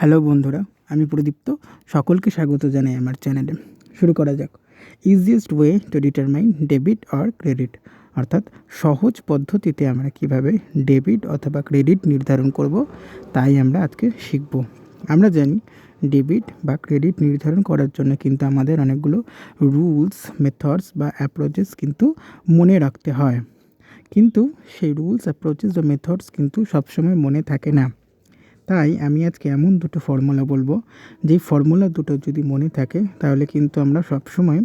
Hello বন্ধুরা, আমি প্রদীপ্ত। সকলকে স্বাগত জানাই আমার চ্যানেলে। শুরু করা যাক। Easiest way to determine debit or credit, অর্থাৎ সহজ পদ্ধতিতে আমরা কিভাবে ডেবিট অথবা ক্রেডিট নির্ধারণ করব, তাই আমরা আজকে শিখব। আমরা জানি ডেবিট বা ক্রেডিট নির্ধারণ করার জন্য কিন্তু আমাদের অনেকগুলো রুলস, মেথডস বা অ্যাপ্রোচেস কিন্তু মনে রাখতে হয়। কিন্তু সেই রুলস, অ্যাপ্রোচেস বা মেথডস কিন্তু সবসময় মনে থাকে না। তাই আমি আজকে এমন দুটো ফর্মুলা বলবো, যেই ফর্মুলা দুটো যদি মনে থাকে তাহলে কিন্তু আমরা সবসময়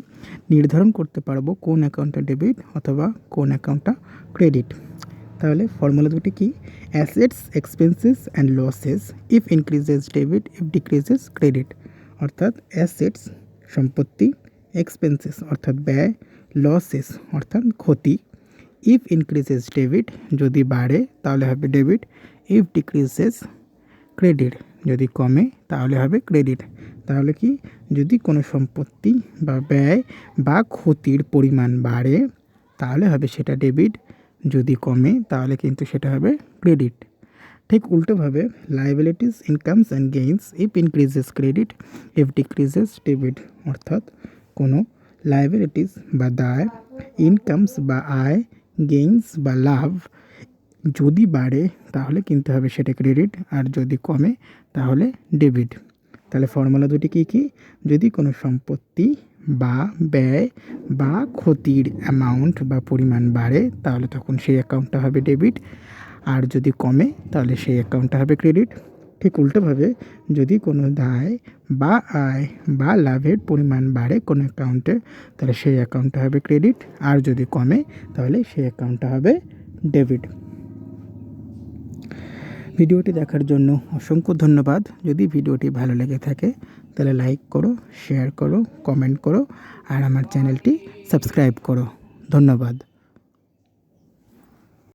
নির্ধারণ করতে পারবো কোন অ্যাকাউন্টটা ডেবিট অথবা কোন অ্যাকাউন্টটা ক্রেডিট। তাহলে ফর্মুলা দুটি কি? Assets, expenses and losses, if increases debit, if decreases credit. অর্থাৎ অ্যাসেটস সম্পত্তি, এক্সপেন্সেস অর্থাৎ ব্যয়, লসেস অর্থাৎ ক্ষতি। ইফ ইনক্রিজেস ডেবিট, যদি বাড়ে তাহলে হবে ডেবিট। ইফ ডিক্রিজেস ক্রেডিট, যদি কমে তাহলে হবে ক্রেডিট। তাহলে কি, যদি কোনো সম্পত্তি বা ব্যয় বা ক্ষতির পরিমাণ বাড়ে তাহলে হবে সেটা ডেবিট, যদি কমে তাহলে কিন্তু সেটা হবে ক্রেডিট। ঠিক উল্টোভাবে liabilities, incomes and gains, if increases credit, if decreases debit. অর্থাৎ কোনো লায়াবিলিটিস বা দায়, ইনকামস বা আয়, গেইনস বা লাভ যদি বাড়ে তাহলে কিন্তু হবে সেটা ক্রেডিট, আর যদি কমে তাহলে ডেবিট। তাহলে ফর্মুলা দুটি কী কী? যদি কোনো সম্পত্তি বা ব্যয় বা ক্ষতির অ্যামাউন্ট বা পরিমাণ বাড়ে তাহলে তখন সেই অ্যাকাউন্টটা হবে ডেবিট, আর যদি কমে তাহলে সেই অ্যাকাউন্টটা হবে ক্রেডিট। ঠিক উল্টোভাবে যদি কোনো দায় বা আয় বা লাভের পরিমাণ বাড়ে কোনো অ্যাকাউন্টে তাহলে সেই অ্যাকাউন্টটা হবে ক্রেডিট, আর যদি কমে তাহলে সেই অ্যাকাউন্টটা হবে ডেবিট। ভিডিওটি দেখার জন্য অসংখ্য ধন্যবাদ। যদি ভিডিওটি ভালো লেগে থাকে তাহলে লাইক করো, শেয়ার করো, কমেন্ট করো আর আমার চ্যানেলটি সাবস্ক্রাইব করো। ধন্যবাদ।